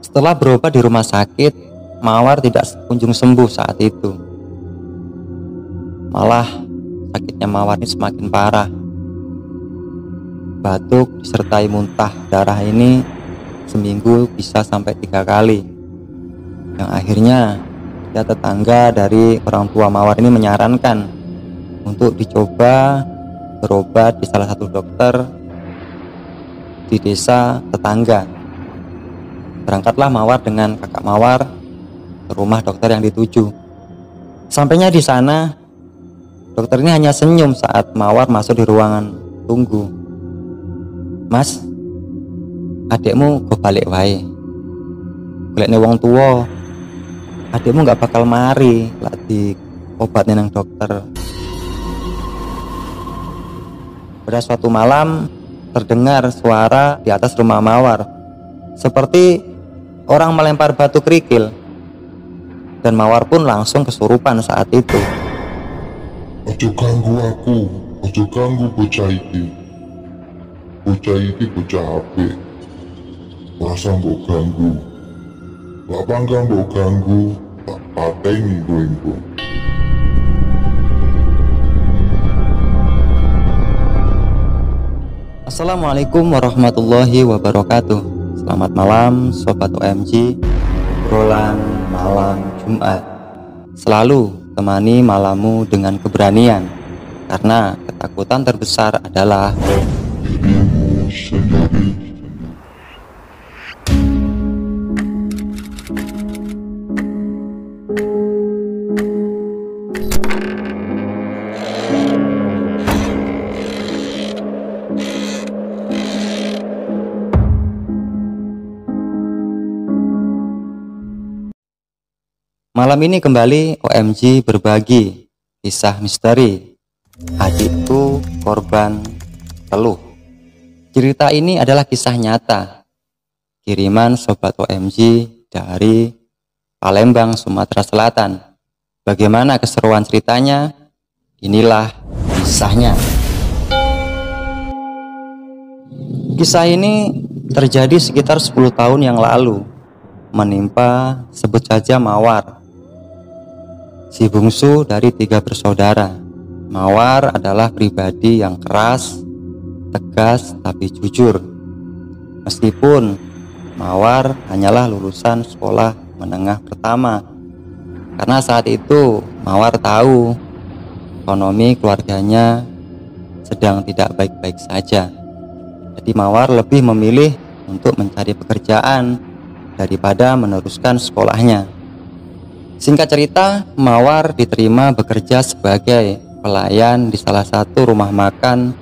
Setelah berobat di rumah sakit, Mawar tidak kunjung sembuh saat itu. Malah sakitnya Mawar ini semakin parah. Batuk disertai muntah darah ini seminggu bisa sampai 3 kali. Yang akhirnya tetangga dari orang tua Mawar ini menyarankan untuk dicoba berobat di salah satu dokter di desa tetangga. Berangkatlah Mawar dengan kakak Mawar ke rumah dokter yang dituju. Sampainya di sana, dokter ini hanya senyum saat Mawar masuk di ruangan tunggu. "Mas, adikmu go balik wae. Golekne wong tua. Adikmu gak bakal mari lek diobatne nang dokter." Pada suatu malam terdengar suara di atas rumah Mawar, seperti orang melempar batu kerikil, dan Mawar pun langsung kesurupan saat itu. "Ojo ganggu aku, ojo ganggu bocah iki. Bocah iki bocah apik. Rasa mbok ganggu. Lak bangga mbok ganggu, tak pateni kowe engko." Assalamualaikum warahmatullahi wabarakatuh. Selamat malam Sobat OMG, obrolan malam Jumat. Selalu temani malammu dengan keberanian, karena ketakutan terbesar adalah dirimu sendiri. Malam ini kembali OMG berbagi kisah misteri Adikku Korban Teluh. Cerita ini adalah kisah nyata, kiriman Sobat OMG dari Palembang, Sumatera Selatan. Bagaimana keseruan ceritanya? Inilah kisahnya. Kisah ini terjadi sekitar 10 tahun yang lalu, menimpa sebut saja Mawar, si bungsu dari 3 bersaudara. Mawar adalah pribadi yang keras, tegas, tapi jujur. Meskipun Mawar hanyalah lulusan sekolah menengah pertama, karena saat itu Mawar tahu ekonomi keluarganya sedang tidak baik-baik saja. Jadi Mawar lebih memilih untuk mencari pekerjaan daripada meneruskan sekolahnya. Singkat cerita, Mawar diterima bekerja sebagai pelayan di salah satu rumah makan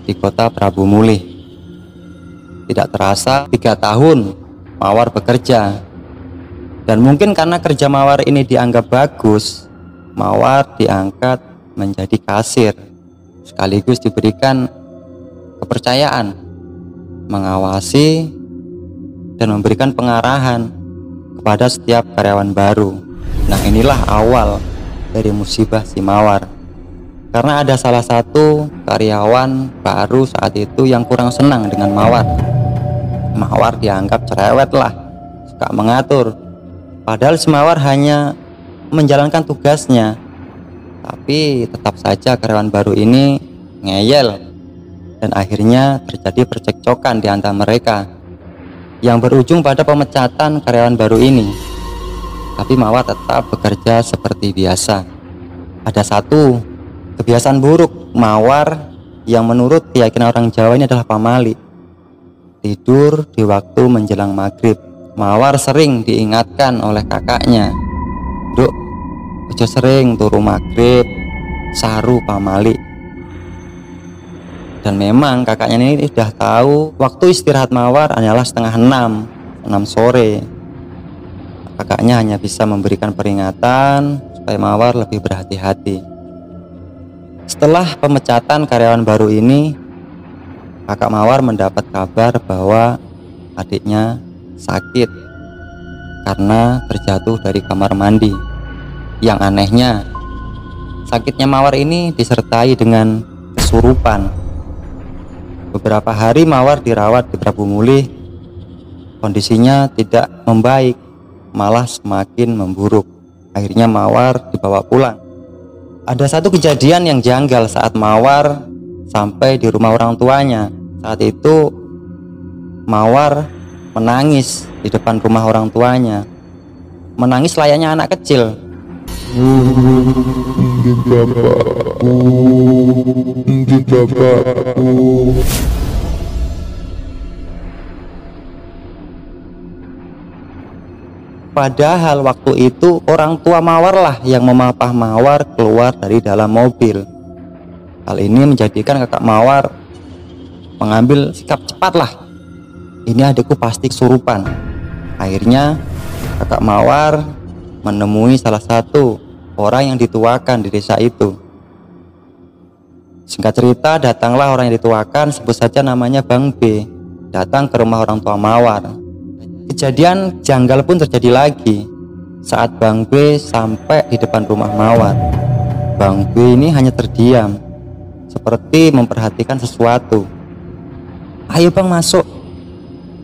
di kota Prabu Mulih. Tidak terasa 3 tahun Mawar bekerja, dan mungkin karena kerja Mawar ini dianggap bagus, Mawar diangkat menjadi kasir, sekaligus diberikan kepercayaan mengawasi dan memberikan pengarahan kepada setiap karyawan baru. Nah, inilah awal dari musibah si Mawar, karena ada salah satu karyawan baru saat itu yang kurang senang dengan Mawar. Mawar dianggap cerewet lah, suka mengatur, padahal si Mawar hanya menjalankan tugasnya. Tapi tetap saja karyawan baru ini ngeyel, dan akhirnya terjadi percekcokan di antara mereka yang berujung pada pemecatan karyawan baru ini. Tapi Mawar tetap bekerja seperti biasa. Ada satu kebiasaan buruk Mawar yang menurut keyakinan orang Jawa ini adalah pamali, tidur di waktu menjelang maghrib. Mawar sering diingatkan oleh kakaknya, "Duk, ojo sering turu maghrib, saru pamali." Dan memang kakaknya ini sudah tahu waktu istirahat Mawar adalah setengah 6 sore. Kakaknya hanya bisa memberikan peringatan supaya Mawar lebih berhati-hati. Setelah pemecatan karyawan baru ini, kakak Mawar mendapat kabar bahwa adiknya sakit karena terjatuh dari kamar mandi. Yang anehnya, sakitnya Mawar ini disertai dengan kesurupan. Beberapa hari Mawar dirawat di Prabu Mulih. kondisinya tidak membaik, malah semakin memburuk. Akhirnya Mawar dibawa pulang. Ada satu kejadian yang janggal saat Mawar sampai di rumah orang tuanya. Saat itu Mawar menangis di depan rumah orang tuanya. Menangis layaknya anak kecil. Di bapakku. Padahal waktu itu orang tua Mawar lah yang memapah Mawar keluar dari dalam mobil. Hal ini menjadikan kakak Mawar mengambil sikap cepat lah. Ini adikku pasti kesurupan. Akhirnya kakak Mawar menemui salah satu orang yang dituakan di desa itu. Singkat cerita, datanglah orang yang dituakan, sebut saja namanya Bang B, datang ke rumah orang tua Mawar. Kejadian janggal pun terjadi lagi saat Bang B sampai di depan rumah Mawar. Bang B ini hanya terdiam, seperti memperhatikan sesuatu. "Ayo Bang, masuk."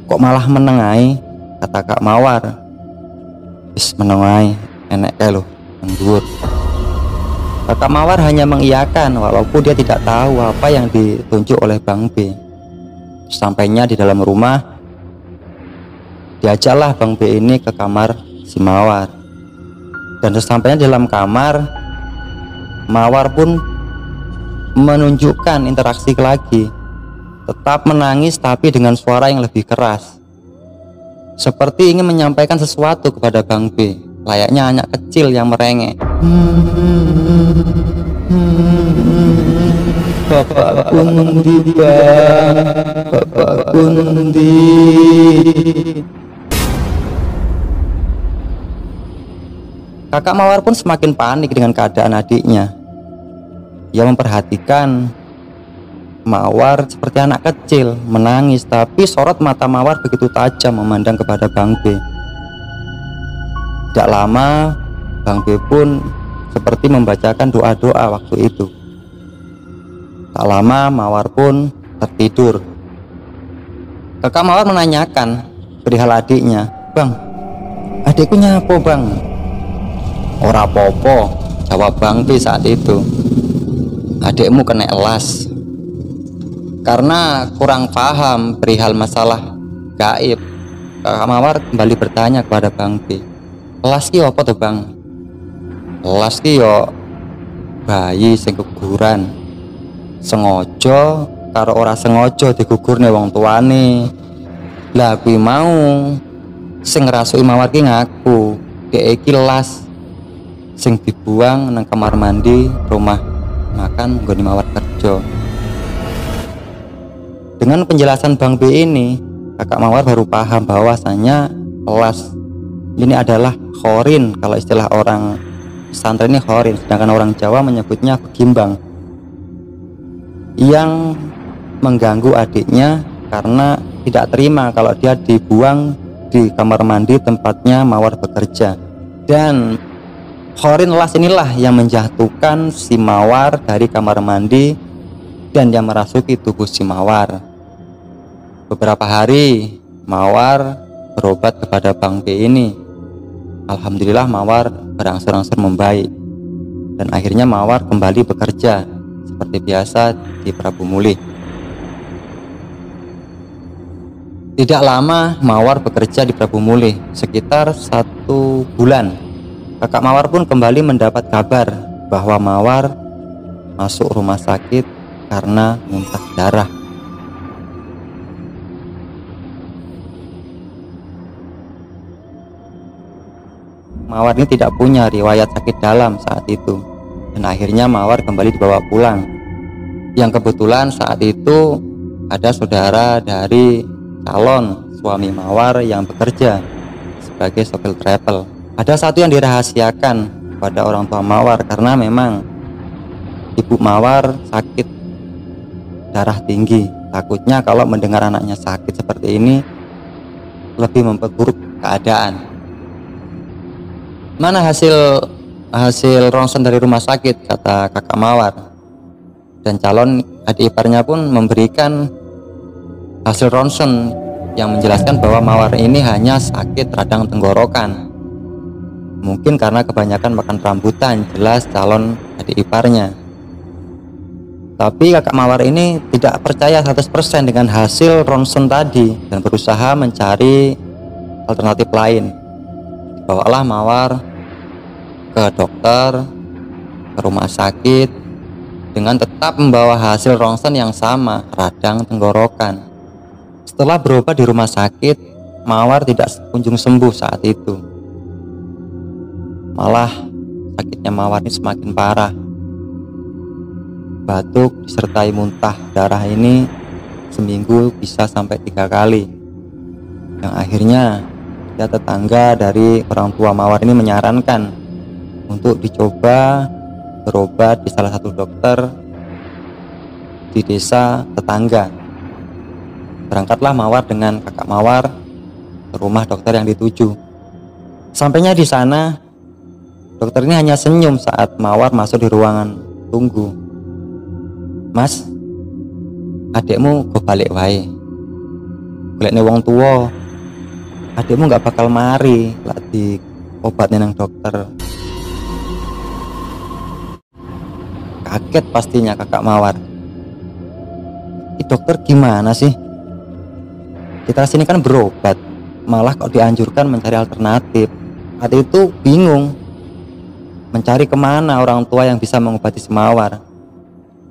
"Kok malah menengai?" kata Kak Mawar. "Is menengai, enek lo, nggur." Kakak Mawar hanya mengiyakan walaupun dia tidak tahu apa yang ditunjuk oleh Bang B. Sampainya di dalam rumah, diajaklah Bang B ini ke kamar si Mawar. Dan sesampainya di dalam kamar, Mawar pun menunjukkan interaksi lagi. Tetap menangis tapi dengan suara yang lebih keras, seperti ingin menyampaikan sesuatu kepada Bang B, layaknya anak kecil yang merengek. "Bapakku ndi Bang, bapakku ndi." Kakak Mawar pun semakin panik dengan keadaan adiknya. Ia memperhatikan Mawar seperti anak kecil, menangis, tapi sorot mata Mawar begitu tajam memandang kepada Bang B. Tidak lama, Bang B pun seperti membacakan doa-doa waktu itu. Tak lama, Mawar pun tertidur. Kakak Mawar menanyakan perihal adiknya. "Bang, adikku nyapo Bang?" "Ora popo," jawab Bang B saat itu. "Adikmu kena elas." Karena kurang paham perihal masalah gaib, Kakak Mawar kembali bertanya kepada Bang B, "Elas ki apa tuh Bang?" "Elas ki yo bayi sing keguguran, sengaja karo ora sengaja digugurne wong tuane. Lah kuwi mau sing ngrasuki Mawar ki ngaku, dhek iki elas sing dibuang nang kamar mandi rumah makan nggone Mawar kerja." Dengan penjelasan Bang B ini, kakak Mawar baru paham bahwasanya elas ini adalah khorin. Kalau istilah orang pesantren ini khorin, sedangkan orang Jawa menyebutnya begimbang, yang mengganggu adiknya karena tidak terima kalau dia dibuang di kamar mandi tempatnya Mawar bekerja. Dan khorin elas inilah yang menjatuhkan si Mawar dari kamar mandi dan yang merasuki tubuh si Mawar. Beberapa hari Mawar berobat kepada Bang B ini. Alhamdulillah Mawar berangsur-angsur membaik, dan akhirnya Mawar kembali bekerja seperti biasa di Prabu Mulih. Tidak lama Mawar bekerja di Prabu Mulih, sekitar 1 bulan. Kakak Mawar pun kembali mendapat kabar bahwa Mawar masuk rumah sakit karena muntah darah. Mawar ini tidak punya riwayat sakit dalam saat itu, dan akhirnya Mawar kembali dibawa pulang. Yang kebetulan saat itu ada saudara dari calon suami Mawar yang bekerja sebagai sopir travel. Ada satu yang dirahasiakan pada orang tua Mawar karena memang ibu Mawar sakit darah tinggi. Takutnya kalau mendengar anaknya sakit seperti ini lebih memperburuk keadaan. "Mana hasil ronsen dari rumah sakit?" kata kakak Mawar. Dan calon adik iparnya pun memberikan hasil ronsen yang menjelaskan bahwa Mawar ini hanya sakit radang tenggorokan. Mungkin karena kebanyakan makan rambutan, jelas calon adik iparnya. Tapi kakak Mawar ini tidak percaya 100% dengan hasil ronsen tadi dan berusaha mencari alternatif lain. Bawalah Mawar ke dokter, ke rumah sakit, dengan tetap membawa hasil ronsen yang sama, radang tenggorokan. Setelah berobat di rumah sakit, Mawar tidak kunjung sembuh saat itu. Malah sakitnya Mawar ini semakin parah. Batuk disertai muntah darah ini seminggu bisa sampai 3 kali. Yang akhirnya ya tetangga dari orang tua Mawar ini menyarankan untuk dicoba berobat di salah satu dokter di desa tetangga. Berangkatlah Mawar dengan kakak Mawar ke rumah dokter yang dituju. Sampainya di sana, dokter ini hanya senyum saat Mawar masuk di ruangan tunggu. "Mas, adekmu go balik wae. Golekne wong tua. Adekmu gak bakal mari lak di obatnya nang dokter." Kaget pastinya kakak Mawar. "Ini dokter gimana sih? Kita sini kan berobat, malah kok dianjurkan mencari alternatif." Saat itu bingung mencari kemana orang tua yang bisa mengobati si Mawar.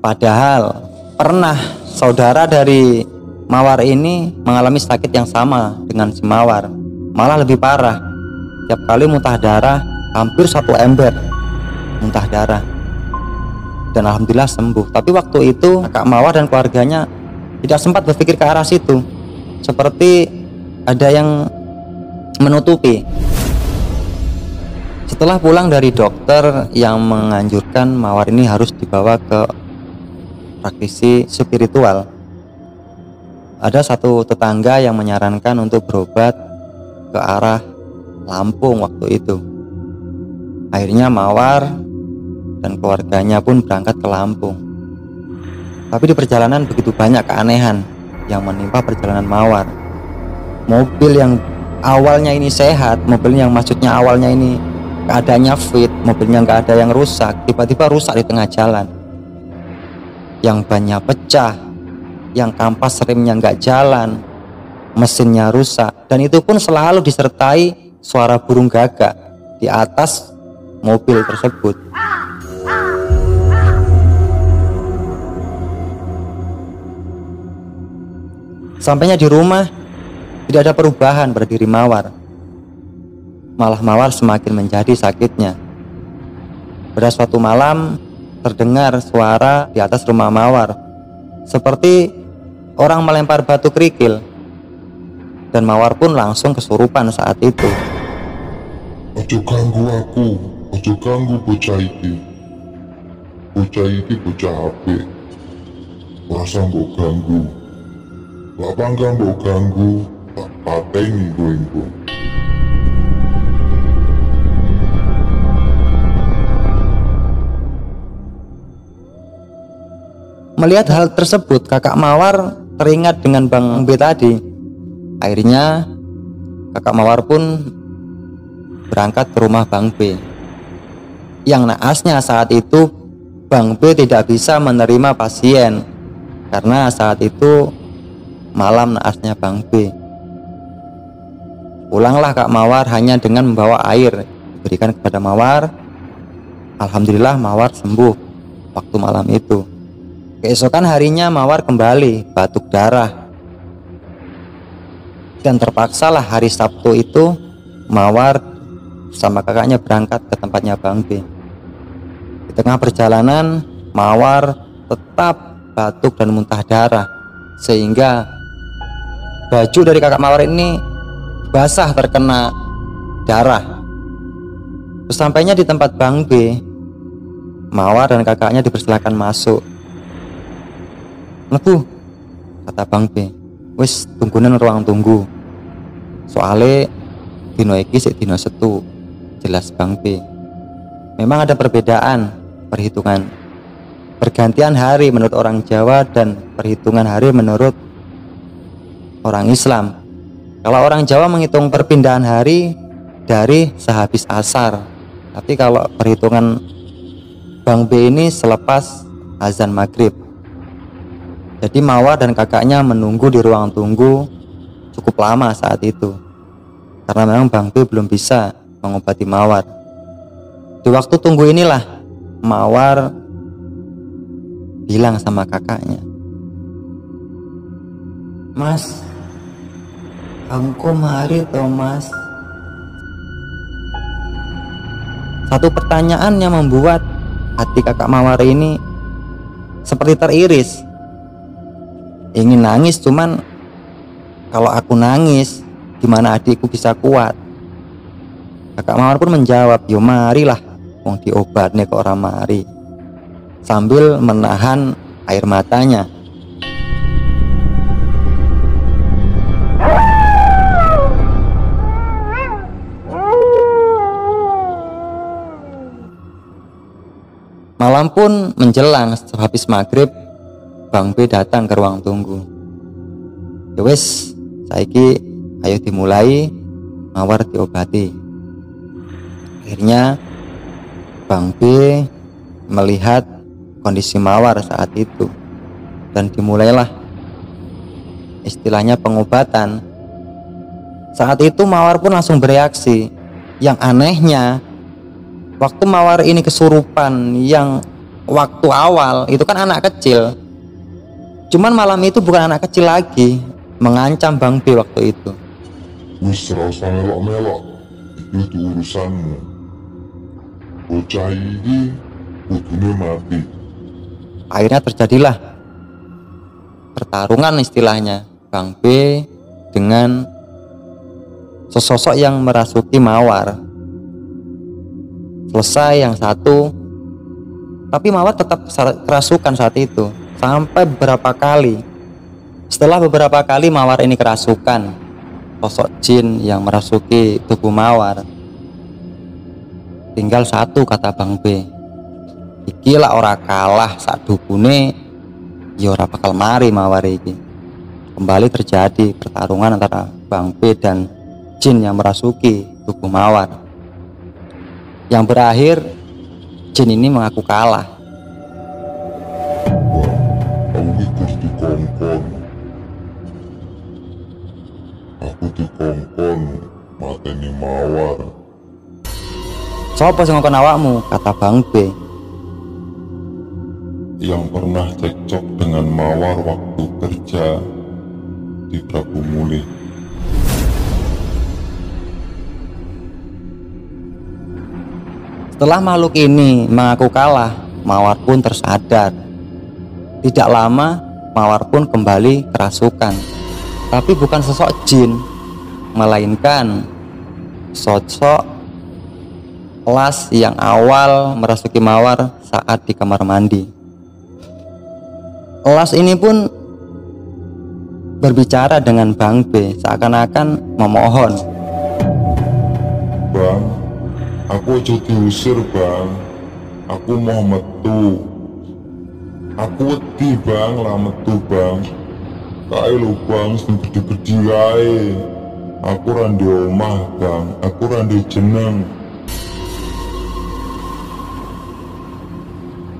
Padahal pernah saudara dari Mawar ini mengalami sakit yang sama dengan si Mawar, malah lebih parah. Tiap kali muntah darah hampir 1 ember muntah darah, dan alhamdulillah sembuh. Tapi waktu itu kakak Mawar dan keluarganya tidak sempat berpikir ke arah situ, seperti ada yang menutupi. Setelah pulang dari dokter yang menganjurkan Mawar ini harus dibawa ke praktisi spiritual, ada satu tetangga yang menyarankan untuk berobat ke arah Lampung waktu itu. Akhirnya Mawar dan keluarganya pun berangkat ke Lampung. Tapi di perjalanan begitu banyak keanehan yang menimpa perjalanan Mawar. Mobil yang awalnya ini sehat, mobil yang maksudnya awalnya ini keadaannya fit, mobilnya nggak ada yang rusak, tiba-tiba rusak di tengah jalan. Yang bannya pecah, yang kampas remnya nggak jalan, mesinnya rusak, dan itu pun selalu disertai suara burung gagak di atas mobil tersebut. Sampainya di rumah, tidak ada perubahan pada diri Mawar. Malah Mawar semakin menjadi sakitnya. Pada suatu malam terdengar suara di atas rumah Mawar, seperti orang melempar batu kerikil, dan Mawar pun langsung kesurupan saat itu. "Ojo ganggu aku, ojo ganggu bocah iki. Bocah iki bocah apik. Rasa mbok ganggu. Lah pangga mbok ganggu, tak pateni kowe engko." Melihat hal tersebut, kakak Mawar teringat dengan Bang B tadi. Akhirnya kakak Mawar pun berangkat ke rumah Bang B. Yang naasnya saat itu, Bang B tidak bisa menerima pasien karena saat itu malam naasnya Bang B. Pulanglah Kak Mawar hanya dengan membawa air diberikan kepada Mawar. Alhamdulillah Mawar sembuh waktu malam itu. Keesokan harinya Mawar kembali batuk darah, dan terpaksalah hari Sabtu itu Mawar sama kakaknya berangkat ke tempatnya Bang B. Di tengah perjalanan Mawar tetap batuk dan muntah darah, sehingga baju dari kakak Mawar ini basah terkena darah. Sesampainya di tempat Bang B, Mawar dan kakaknya dipersilakan masuk. "Lebu," kata Bang B, "wis tunggunan ruang tunggu. Soale dino iki sik dino Setu," jelas Bang B. Memang ada perbedaan perhitungan pergantian hari menurut orang Jawa dan perhitungan hari menurut orang Islam. Kalau orang Jawa menghitung perpindahan hari dari sehabis asar, tapi kalau perhitungan Bang B ini selepas azan maghrib. Jadi Mawar dan kakaknya menunggu di ruang tunggu cukup lama saat itu, karena memang Bang B belum bisa mengobati Mawar. Di waktu tunggu inilah Mawar bilang sama kakaknya, "Mas, aku mari toh Mas." Satu pertanyaan yang membuat hati kakak Mawar ini seperti teriris. Ingin nangis, cuman kalau aku nangis gimana adikku bisa kuat? Kakak Mawar pun menjawab, "Yo marilah, wong diobatne kok ora mari," sambil menahan air matanya. Malam pun menjelang, habis maghrib Bang B datang ke ruang tunggu. "Ya wis, saiki ayo dimulai, Mawar diobati." Akhirnya Bang B melihat kondisi Mawar saat itu dan dimulailah istilahnya pengobatan. Saat itu Mawar pun langsung bereaksi. Yang anehnya, waktu Mawar ini kesurupan yang waktu awal itu kan anak kecil, cuman malam itu bukan anak kecil lagi, mengancam Bang B waktu itu. Wis ra usah melok-melok, itu urusanmu. Bocah ini kudune mati. Akhirnya terjadilah pertarungan istilahnya Bang B dengan sesosok yang merasuki Mawar. Selesai yang satu, tapi Mawar tetap kerasukan saat itu sampai beberapa kali. Setelah beberapa kali Mawar ini kerasukan, sosok jin yang merasuki tubuh Mawar, tinggal satu kata Bang B, "Iki lah ora kalah sak dukune, ya ora bakal mari Mawar iki." Kembali terjadi pertarungan antara Bang B dan jin yang merasuki tubuh Mawar, yang berakhir jin ini mengaku kalah. Aku ikut dikongkon. Aku dikongkon mateni Mawar. "Sopo sing ngongkon awakmu?" kata Bang B. Yang pernah cekcok dengan Mawar waktu kerja di Prabu Muli. Setelah makhluk ini mengaku kalah, Mawar pun tersadar. Tidak lama Mawar pun kembali kerasukan, tapi bukan sosok jin, melainkan sosok Las yang awal merasuki Mawar saat di kamar mandi. Las ini pun berbicara dengan Bang B seakan-akan memohon. "Bang, aku aja diusir Bang, aku mau metu. Aku wedi Bang lah metu Bang. Kae lho Bang sing gede-gede wae. Aku ra ndek omah Bang, aku ra ndek jeneng."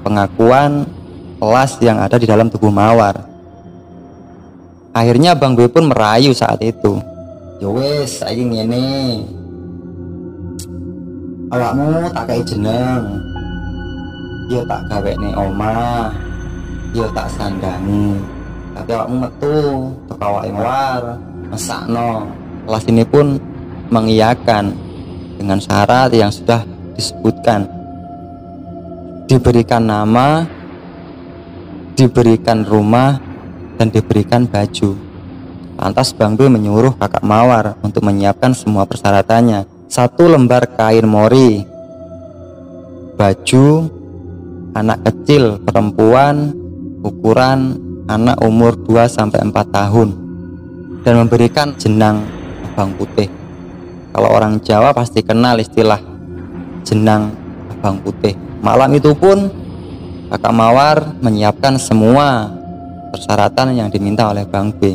Pengakuan Las yang ada di dalam tubuh Mawar. Akhirnya Bang B pun merayu saat itu. "Ya wis, saiki ngene. Awakmu tak kei jeneng. Ya tak gawekne omah. Ya tak sandangi. Tapi awakmu metu teko awake Mawar, mesakno." Las ini pun mengiyakan dengan syarat yang sudah disebutkan. Diberikan nama, diberikan rumah, dan diberikan baju. Lantas Bang B menyuruh kakak Mawar untuk menyiapkan semua persyaratannya. 1 lembar kain mori, baju anak kecil perempuan ukuran anak umur 2-4 tahun, dan memberikan jenang abang putih. Kalau orang Jawa pasti kenal istilah jenang abang putih. Malam itu pun kakak Mawar menyiapkan semua persyaratan yang diminta oleh Bang B.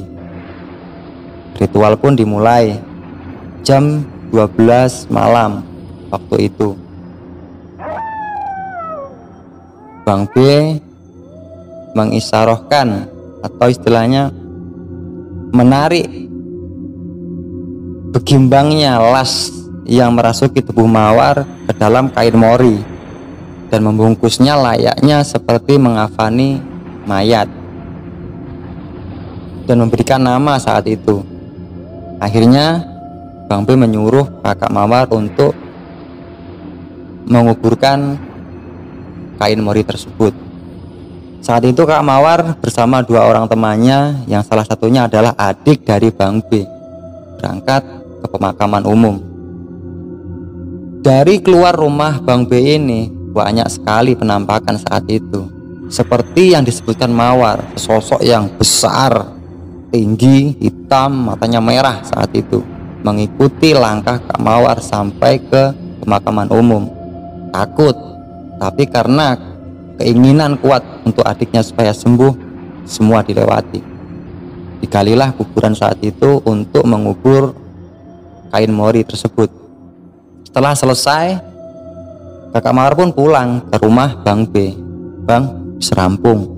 Ritual pun dimulai jam 12 malam waktu itu. Bang B mengisyarohkan atau istilahnya menarik begimbangnya las yang merasuki tubuh Mawar ke dalam kain mori dan membungkusnya layaknya seperti mengafani mayat dan memberikan nama saat itu. Akhirnya Bang B menyuruh kakak Mawar untuk menguburkan kain mori tersebut. Saat itu Kak Mawar bersama 2 orang temannya yang salah satunya adalah adik dari Bang B berangkat ke pemakaman umum. Dari keluar rumah Bang B ini banyak sekali penampakan saat itu. Seperti yang disebutkan Mawar, sosok yang besar, tinggi, hitam, matanya merah saat itu mengikuti langkah Kak Mawar sampai ke pemakaman umum. Takut, tapi karena keinginan kuat untuk adiknya supaya sembuh, semua dilewati. Digalilah kuburan saat itu untuk mengubur kain mori tersebut. Setelah selesai, kakak Mawar pun pulang ke rumah Bang B. Bang, serampung.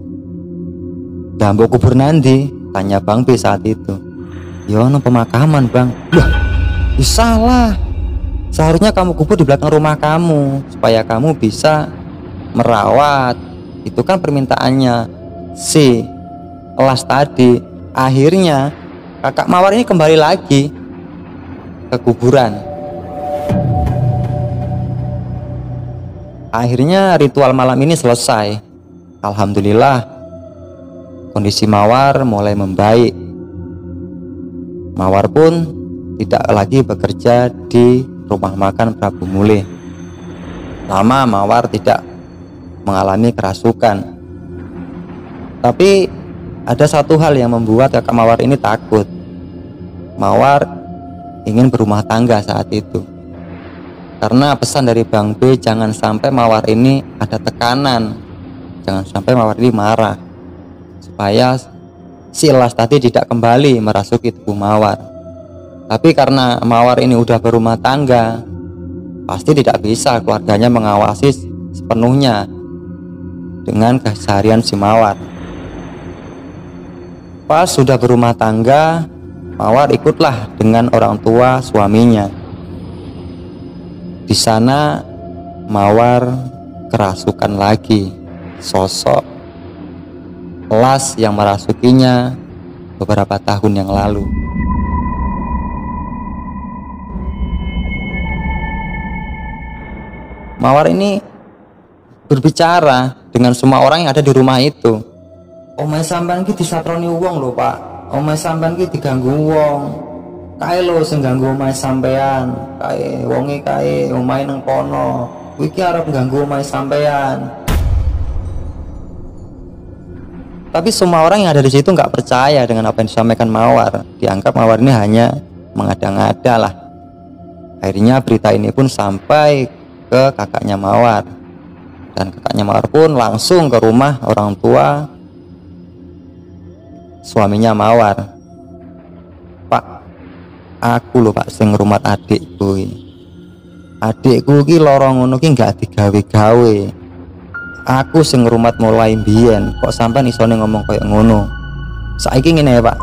Dambo kubur nanti? Tanya Bang B saat itu. Yono pemakaman Bang. Loh, salah. Seharusnya kamu kubur di belakang rumah kamu supaya kamu bisa merawat. Itu kan permintaannya si Las tadi. Akhirnya kakak Mawar ini kembali lagi ke kuburan. Akhirnya ritual malam ini selesai. Alhamdulillah kondisi Mawar mulai membaik. Mawar pun tidak lagi bekerja di rumah makan Prabu Mule. Lama Mawar tidak mengalami kerasukan. Tapi ada satu hal yang membuat kakak Mawar ini takut. Mawar ingin berumah tangga saat itu. Karena pesan dari Bang B, jangan sampai Mawar ini ada tekanan, jangan sampai Mawar ini marah, supaya si Las tadi tidak kembali merasuki tubuh Mawar. Tapi karena Mawar ini udah berumah tangga, pasti tidak bisa keluarganya mengawasi sepenuhnya dengan keseharian si Mawar. Pas sudah berumah tangga, Mawar ikutlah dengan orang tua suaminya. Di sana Mawar kerasukan lagi sosok Las yang merasukinya beberapa tahun yang lalu. Mawar ini berbicara dengan semua orang yang ada di rumah itu. Omahe sampean ki disatroni wong lho, Pak. Omahe sampean ki diganggu wong. Kae lho sing ganggu omahe sampean. Kae wonge kae omahe nang kono. Kuwi ki arep ganggu omahe sampean. Tapi semua orang yang ada di situ nggak percaya dengan apa yang disampaikan Mawar. Dianggap Mawar ini hanya mengada-ngada lah. Akhirnya berita ini pun sampai ke kakaknya Mawar. Dan kakaknya Mawar pun langsung ke rumah orang tua suaminya Mawar. Pak, aku lho Pak sing ngrumat adikku. Adikku ki lara ngono ki gak digawe-gawe. Aku sing ngrumat mulai mbiyen, kok sampean isone ngomong kayak ngono. Saiki ngene ya Pak,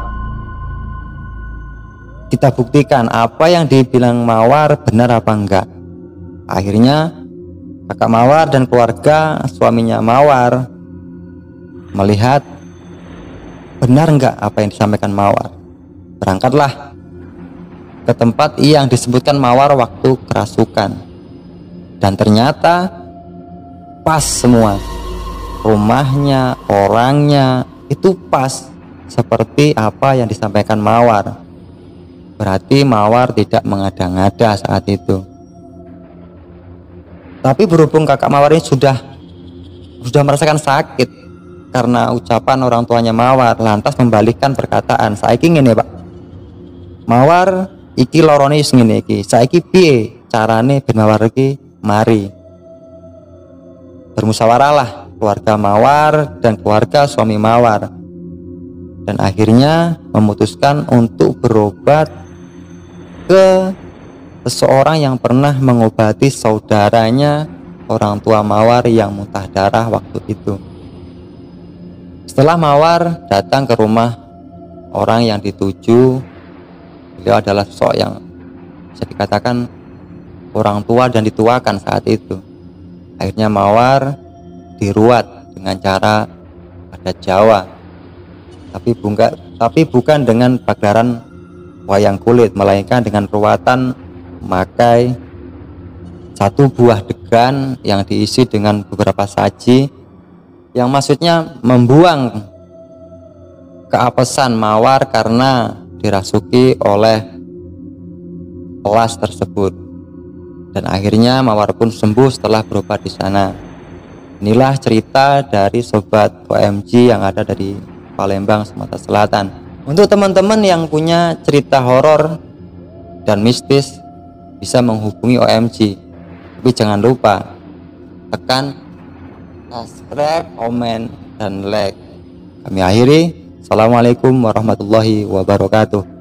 kita buktikan apa yang dibilang Mawar benar apa enggak. Akhirnya kakak Mawar dan keluarga suaminya Mawar melihat benar enggak apa yang disampaikan Mawar. Berangkatlah ke tempat yang disebutkan Mawar waktu kerasukan. Dan ternyata pas semua. Rumahnya, orangnya itu pas seperti apa yang disampaikan Mawar. Berarti Mawar tidak mengada-ngada saat itu. Tapi berhubung kakak Mawar ini sudah merasakan sakit karena ucapan orang tuanya Mawar, lantas membalikkan perkataan. Saiki ngene Pak, Mawar iki lorone wis ngene iki, saiki piye carane ben Mawar iki mari. Bermusyawarahlah keluarga Mawar dan keluarga suami Mawar. dan akhirnya memutuskan untuk berobat ke seseorang yang pernah mengobati saudaranya orang tua Mawar yang muntah darah waktu itu. Setelah Mawar datang ke rumah orang yang dituju, beliau adalah sosok yang bisa dikatakan orang tua dan dituakan saat itu. Akhirnya Mawar diruat dengan cara adat Jawa, tapi bukan dengan pagelaran wayang kulit, melainkan dengan ruatan memakai satu buah degan yang diisi dengan beberapa saji, yang maksudnya membuang keapesan Mawar karena dirasuki oleh pelas tersebut. Dan akhirnya Mawar pun sembuh setelah berobat di sana. Inilah cerita dari sobat OMG yang ada dari Palembang, Sumatera Selatan. Untuk teman-teman yang punya cerita horor dan mistis, bisa menghubungi OMG. Tapi jangan lupa tekan subscribe, komen, dan like. Kami akhiri. Assalamualaikum warahmatullahi wabarakatuh.